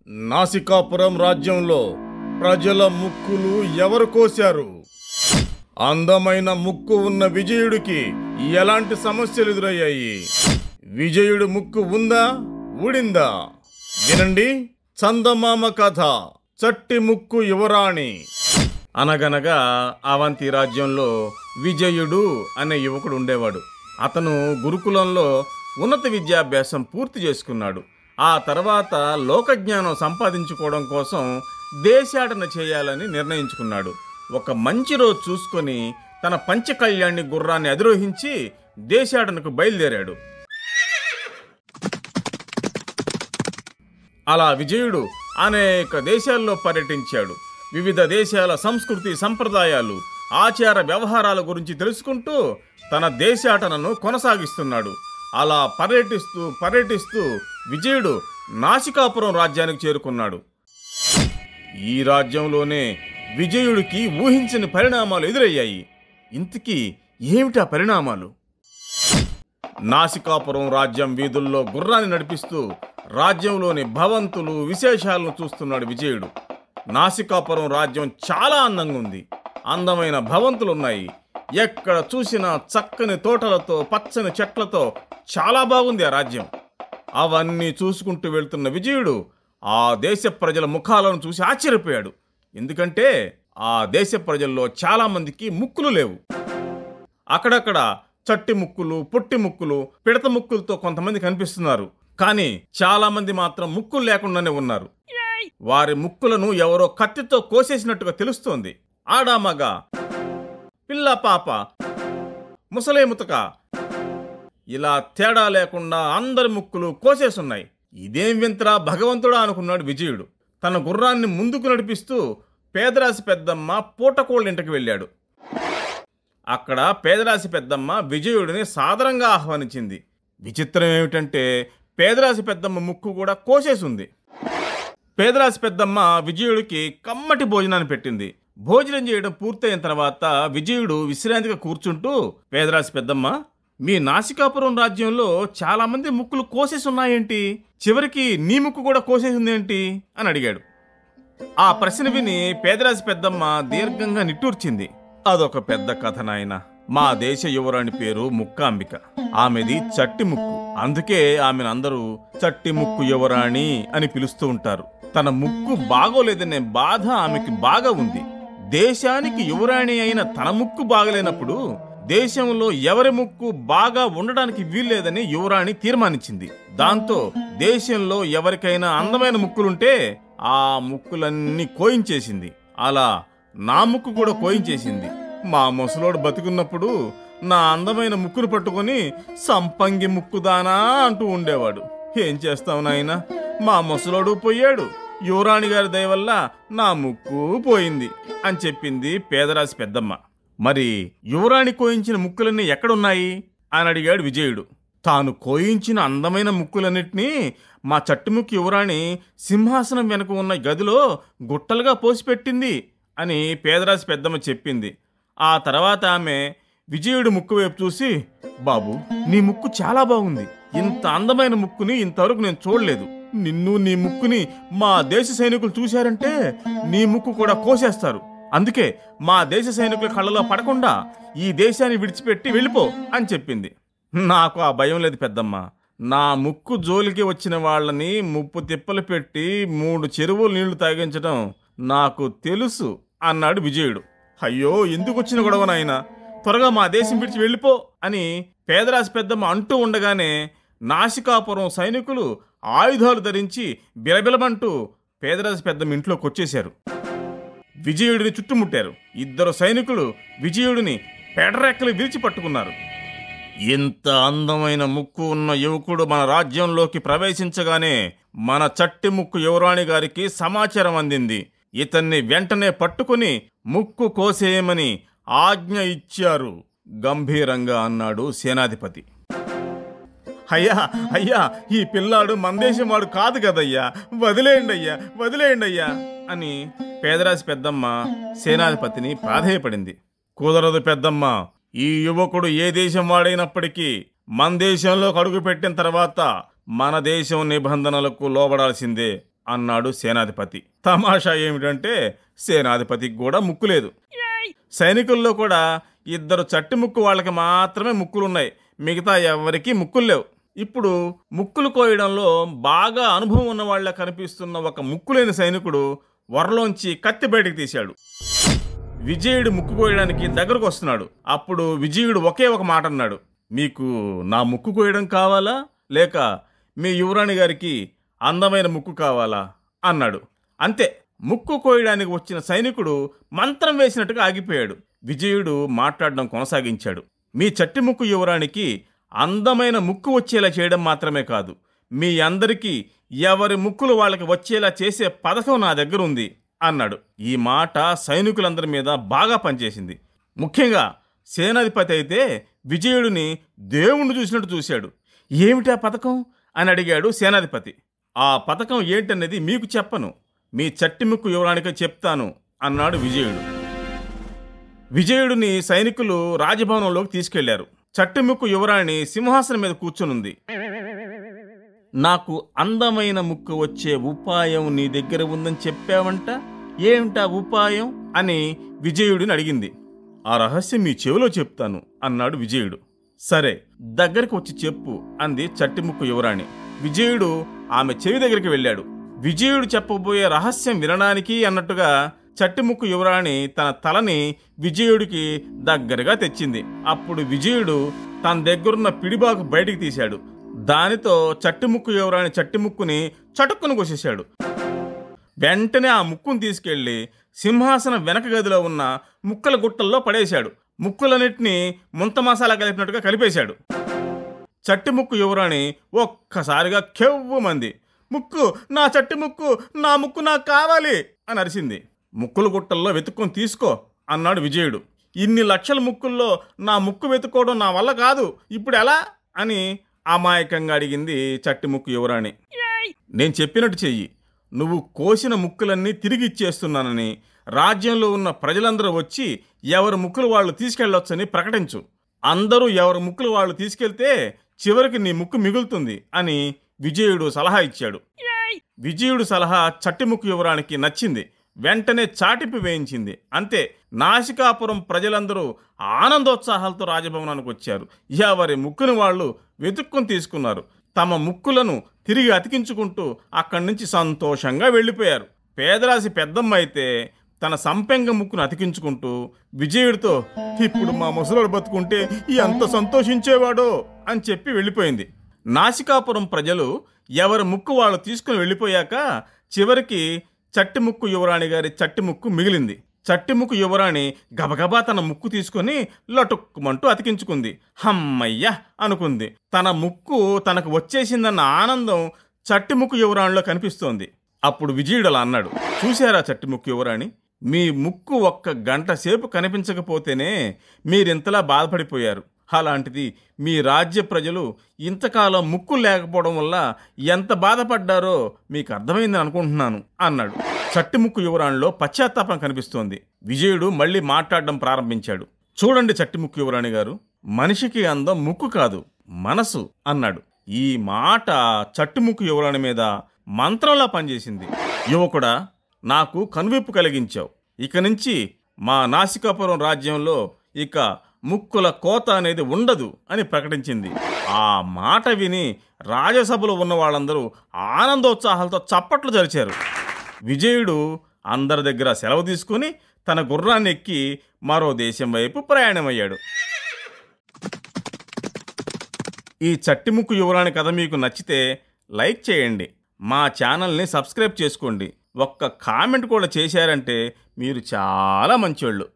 నాసికాపురం రాజ్యంలో ప్రజల ముక్కులు ఎవరు కోశారు? అందమైన ముక్కు ఉన్న విజయుడికి ఎలాంటి సమస్యలు ఎదురయ్యాయి? విజయుడు ముక్కు ఉందా ఊడిందా? వినండి, చందమామ కథ చట్టి ముక్కు యువరాణి. అనగనగా అవంతి రాజ్యంలో విజయుడు అనే యువకుడు ఉండేవాడు. అతను గురుకులంలో ఉన్నత విద్యాభ్యాసం పూర్తి చేసుకున్నాడు. ఆ తర్వాత లోకజ్ఞానం సంపాదించుకోవడం కోసం దేశాటన చేయాలని నిర్ణయించుకున్నాడు. ఒక మంచి రోజు చూసుకొని తన పంచకళ్యాణి గుర్రాన్ని అధిరోహించి దేశాటనకు బయలుదేరాడు. అలా విజయుడు అనేక దేశాల్లో పర్యటించాడు. వివిధ దేశాల సంస్కృతి, సంప్రదాయాలు, ఆచార వ్యవహారాల గురించి తెలుసుకుంటూ తన దేశాటనను కొనసాగిస్తున్నాడు. అలా పర్యటిస్తూ విజయుడు నాసికాపురం రాజ్యానికి చేరుకున్నాడు. ఈ రాజ్యంలోనే విజయుడికి ఊహించని పరిణామాలు ఎదురయ్యాయి. ఇంతకీ ఏమిటా పరిణామాలు? నాసికాపురం రాజ్యం వీధుల్లో గుర్రాన్ని నడిపిస్తూ రాజ్యంలోని భవంతులు, విశేషాలను చూస్తున్నాడు విజయుడు. నాసికాపురం రాజ్యం చాలా అందంగా ఉంది. అందమైన భవంతులున్నాయి. ఎక్కడ చూసినా చక్కని తోటలతో, పచ్చని చెట్లతో చాలా బాగుంది ఆ రాజ్యం. అవన్నీ చూసుకుంటూ వెళ్తున్న విజయుడు ఆ దేశ ప్రజల ముఖాలను చూసి ఆశ్చర్యపోయాడు. ఎందుకంటే ఆ దేశ ప్రజల్లో చాలా మందికి ముక్కులు లేవు. అక్కడక్కడ చట్టి ముక్కులు, పొట్టి ముక్కులు, పిడత ముక్కులతో కొంతమంది కనిపిస్తున్నారు. కానీ చాలా మంది మాత్రం ముక్కులు లేకుండానే ఉన్నారు. వారి ముక్కులను ఎవరో కత్తితో కోసేసినట్టుగా తెలుస్తోంది. ఆడామగ, పిల్ల పాప, ముసలే ముతక, ఇలా తేడా లేకుండా అందరి ముక్కులు కోసేసున్నాయి. ఇదేం వింతరా భగవంతుడా అనుకున్నాడు విజయుడు. తన గుర్రాన్ని ముందుకు నడిపిస్తూ పేదరాశి పెద్దమ్మ పూటకోళ్ళ ఇంటికి వెళ్ళాడు. అక్కడ పేదరాశి పెద్దమ్మ విజయుడిని సాదరంగా ఆహ్వానించింది. విచిత్రం ఏమిటంటే పేదరాశి పెద్దమ్మ ముక్కు కూడా కోసేసింది. పేదరాశి పెద్దమ్మ విజయుడికి కమ్మటి భోజనాన్ని పెట్టింది. భోజనం చేయడం పూర్తయిన తర్వాత విజయుడు విశ్రాంతిగా కూర్చుంటూ, పేదరాశి పెద్దమ్మ, మీ నాసికాపురం రాజ్యంలో చాలా మంది ముక్కులు కోసేసి ఉన్నాయేంటి? చివరికి నీ ముక్కు కూడా కోసేసి ఉందేంటి అని అడిగాడు. ఆ ప్రశ్న విని పేదరాశి పెద్దమ్మ దీర్ఘంగా నిట్టూర్చింది. అదొక పెద్ద కథ నాయన. మా దేశ యువరాణి పేరు ముక్కాంబిక. ఆమెది చట్టి ముక్కు. అందుకే ఆమెను అందరూ చట్టి ముక్కు యువరాణి అని పిలుస్తూ ఉంటారు. తన ముక్కు బాగోలేదనే బాధ ఆమెకి బాగా ఉంది. దేశానికి యువరాణి అయిన తన ముక్కు బాగలేనప్పుడు దేశంలో ఎవరి ముక్కు బాగా ఉండడానికి వీల్లేదని యువరాణి తీర్మానించింది. దాంతో దేశంలో ఎవరికైనా అందమైన ముక్కులుంటే ఆ ముక్కులన్నీ కోయించేసింది. అలా నా ముక్కు కూడా కోయించేసింది. మా ముసలోడు బతికున్నప్పుడు నా అందమైన ముక్కును పట్టుకొని సంపంగి ముక్కుదానా అంటూ ఉండేవాడు. ఏం చేస్తావు నాయనా, మా ముసలోడు పోయాడు, యువరాణి గారి దయ వల్ల నా ముక్కు పోయింది అని చెప్పింది పేదరాశి పెద్దమ్మ. మరి యువరాణి కోయించిన ముక్కులన్నీ ఎక్కడున్నాయి అని అడిగాడు విజయుడు. తాను కోయించిన అందమైన ముక్కులన్నిటినీ మా చట్టుముక్కు యువరాణి సింహాసనం వెనుక ఉన్న గదిలో గుట్టలుగా పోసిపెట్టింది అని పేదరాశి పెద్దమ్మ చెప్పింది. ఆ తర్వాత ఆమె విజయుడి ముక్కు వైపు చూసి, బాబు, నీ ముక్కు చాలా బాగుంది. ఇంత అందమైన ముక్కుని ఇంతవరకు నేను చూడలేదు. నిన్ను, నీ ముక్కుని మా దేశ సైనికులు చూశారంటే నీ ముక్కు కూడా కోసేస్తారు. అందుకే మా దేశ సైనికుల కళ్ళలో పడకుండా ఈ దేశాన్ని విడిచిపెట్టి వెళ్ళిపో అని చెప్పింది. నాకు ఆ భయం లేదు పెద్దమ్మ. నా ముక్కు జోలికి వచ్చిన వాళ్ళని ముప్పు తిప్పలు పెట్టి 3 చెరువులు నీళ్లు తాగించడం నాకు తెలుసు అన్నాడు విజయుడు. అయ్యో, ఎందుకు వచ్చిన గొడవ నాయనా, త్వరగా మా దేశం విడిచి వెళ్ళిపో అని పేదరాశి పెద్దమ్మ అంటూ ఉండగానే నాసికాపురం సైనికులు ఆయుధాలు ధరించి బిలబిలమంటూ పేదరాశి పెద్దమ్మ ఇంట్లోకి వచ్చేశారు. విజయుడిని చుట్టుముట్టారు. 2 సైనికులు విజయుడిని పెడరెక్కలు విరిచి పట్టుకున్నారు. ఇంత అందమైన ముక్కు ఉన్న యువకుడు మన రాజ్యంలోకి ప్రవేశించగానే మన చట్టి ముక్కు యువరాణి గారికి సమాచారం అందింది. ఇతన్ని వెంటనే పట్టుకుని ముక్కు కోసేయమని ఆజ్ఞ ఇచ్చారు గంభీరంగా అన్నాడు సేనాధిపతి. అయ్యా, ఈ పిల్లాడు మందేశం వాడు కాదు కదయ్యా, వదిలేయండి అయ్యా అని పేదరాశి పెద్దమ్మ సేనాధిపతిని ప్రాధేయపడింది. కుదరదు పెద్దమ్మ, ఈ యువకుడు ఏ దేశం వాడైనప్పటికీ మన దేశంలో అడుగు పెట్టిన తర్వాత మన దేశం నిబంధనలకు లోబడాల్సిందే. అన్నాడు సేనాధిపతి. తమాషా ఏమిటంటే సేనాధిపతికి కూడా ముక్కు లేదు. సైనికుల్లో కూడా 2 చట్టి ముక్కు వాళ్ళకి మాత్రమే ముక్కులున్నాయి, మిగతా ఎవరికీ ముక్కులు లేవు. ఇప్పుడు ముక్కులు కోయడంలో బాగా అనుభవం ఉన్న వాళ్ళ కనిపిస్తున్న ఒక ముక్కులేని సైనికుడు వరలోంచి కత్తి బయటకు తీశాడు. విజయుడు ముక్కు కోయడానికి దగ్గరకు వస్తున్నాడు. అప్పుడు విజయుడు ఒకే ఒక మాట అన్నాడు, మీకు నా ముక్కు కోయడం కావాలా లేక మీ యువరాణి గారికి అందమైన ముక్కు కావాలా అన్నాడు. అంతే, ముక్కు కోయడానికి వచ్చిన సైనికుడు మంత్రం వేసినట్టుగా ఆగిపోయాడు. విజయుడు మాట్లాడడం కొనసాగించాడు. మీ చట్టి ముక్కు యువరానికి అందమైన ముక్కు వచ్చేలా చేయడం మాత్రమే కాదు, మీ అందరికీ ఎవరి ముక్కులు వాళ్ళకి వచ్చేలా చేసే పథకం నా దగ్గర ఉంది అన్నాడు. ఈ మాట సైనికులందరి మీద బాగా పనిచేసింది. ముఖ్యంగా సేనాధిపతి అయితే విజయుడిని దేవుణ్ణి చూసినట్టు చూశాడు. ఏమిటా పథకం అని అడిగాడు సేనాధిపతి. ఆ పథకం ఏంటనేది మీకు చెప్పను, మీ చట్టి ముక్కు యువరానికే చెప్తాను అన్నాడు విజయుడు. విజయుడిని సైనికులు రాజభవనంలోకి తీసుకెళ్లారు. చట్టిముక్కు యువరాణి సింహాసనం మీద కూర్చునుంది. నాకు అందమైన ముక్కు వచ్చే ఉపాయం నీ దగ్గర ఉందని చెప్పావంట, ఏమిటా ఉపాయం అని విజయుడిని అడిగింది. ఆ రహస్యం మీ చెవిలో చెప్తాను అన్నాడు విజయుడు. సరే, దగ్గరికి వచ్చి చెప్పు అంది చట్టిముక్కు యువరాణి. విజయుడు ఆమె చెవి దగ్గరికి వెళ్ళాడు. విజయుడు చెప్పబోయే రహస్యం వినడానికి అన్నట్టుగా చట్టిముక్కు యువరాణి తన తలని విజయుడికి దగ్గరగా తెచ్చింది. అప్పుడు విజయుడు తన దగ్గరున్న పిడిబాకు బయటికి తీశాడు. దానితో చట్టిముక్కు యువరాణి చట్టిముక్కుని చటుక్కును కోసేశాడు. వెంటనే ఆ ముక్కును తీసుకెళ్లి సింహాసనం వెనక గదిలో ఉన్న ముక్కల గుట్టల్లో పడేశాడు. ముక్కులన్నిటినీ ముంత మసాలా కలిపినట్టుగా కలిపేశాడు. చట్టిముక్కు యువరాణి ఒక్కసారిగా కెవ్వుమంది. ముక్కు, నా చట్టి ముక్కు, నా ముక్కు నాకు కావాలి అని అరిసింది. ముక్కుల గుట్టల్లో వెతుక్కొని తీసుకో అన్నాడు విజయుడు. ఇన్ని లక్షల ముక్కుల్లో నా ముక్కు వెతుక్కోవడం నా వల్ల కాదు, ఇప్పుడు ఎలా అని అమాయకంగా అడిగింది చట్టిముక్కు యువరాణి. నేను చెప్పినట్టు చెయ్యి, నువ్వు కోసిన ముక్కులన్నీ తిరిగి ఇచ్చేస్తున్నానని రాజ్యంలో ఉన్న ప్రజలందరూ వచ్చి ఎవరి ముక్కులు వాళ్ళు తీసుకెళ్ళొచ్చని ప్రకటించు. అందరూ ఎవరి ముక్కులు వాళ్ళు తీసుకెళ్తే చివరికి నీ ముక్కు మిగులుతుంది అని విజయుడు సలహా ఇచ్చాడు. విజయుడు సలహా చట్టిముక్కు యువరానికి నచ్చింది. వెంటనే చాటింపు వేయించింది. అంతే, నాసికాపురం ప్రజలందరూ ఆనందోత్సాహాలతో రాజభవనానికి వచ్చారు. ఎవరి ముక్కుని వాళ్ళు వెతుక్కుని తీసుకున్నారు. తమ ముక్కులను తిరిగి అతికించుకుంటూ అక్కడి నుంచి సంతోషంగా వెళ్ళిపోయారు. పేదరాశి పెద్దమ్మ అయితే తన సంపెంగ ముక్కును అతికించుకుంటూ విజయుడితో, ఇప్పుడు మా ముసలోడు బతుకుంటే ఎంత సంతోషించేవాడో అని చెప్పి వెళ్ళిపోయింది. నాసికాపురం ప్రజలు ఎవరి ముక్కు వాళ్ళు తీసుకుని వెళ్ళిపోయాక చివరికి చట్టిముక్కు యువరాణి గారి చట్టిముక్కు మిగిలింది. చట్టిముక్కు యువరాణి గబగబా తన ముక్కు తీసుకుని లటుక్కుమంటూ అతికించుకుంది. హమ్మయ్య అనుకుంది. తన ముక్కు తనకు వచ్చేసిందన్న ఆనందం చట్టిముక్కు యువరాణిలో కనిపిస్తోంది. అప్పుడు విజయుడు అలా అన్నాడు, చూశారా చట్టిముక్కు యువరాణి, మీ ముక్కు 1 గంట సేపు కనిపించకపోతేనే మీరింతలా బాధపడిపోయారు. అలాంటిది మీ రాజ్య ప్రజలు ఇంతకాలం ముక్కు లేకపోవడం వల్ల ఎంత బాధపడ్డారో మీకు అర్థమైందని అనుకుంటున్నాను అన్నాడు. చట్టిముక్కు యువరాణిలో పశ్చాత్తాపం కనిపిస్తోంది. విజయుడు మళ్ళీ మాట్లాడడం ప్రారంభించాడు. చూడండి చట్టిముక్కు యువరాణి గారు, మనిషికి అందం ముక్కు కాదు, మనసు అన్నాడు. ఈ మాట చట్టిముక్కు యువరాణి మీద మంత్రంలా పనిచేసింది. యువకుడా, నాకు కనువిప్పు కలిగించావు. ఇక నుంచి మా నాసికాపురం రాజ్యంలో ఇక ముక్కుల కోత అనేది ఉండదు అని ప్రకటించింది. ఆ మాట విని రాజసభలో ఉన్న వాళ్ళందరూ ఆనందోత్సాహాలతో చప్పట్లు జరిచారు. విజయుడు అందరి దగ్గర సెలవు తీసుకుని తన గుర్రాన్ని ఎక్కి మరో దేశం వైపు ప్రయాణమయ్యాడు. ఈ చట్టిముక్కు యువరాణి కథ మీకు నచ్చితే లైక్ చేయండి, మా ఛానల్ని సబ్స్క్రైబ్ చేసుకోండి. ఒక్క కామెంట్ కూడా చేశారంటే మీరు చాలా మంచోళ్ళు.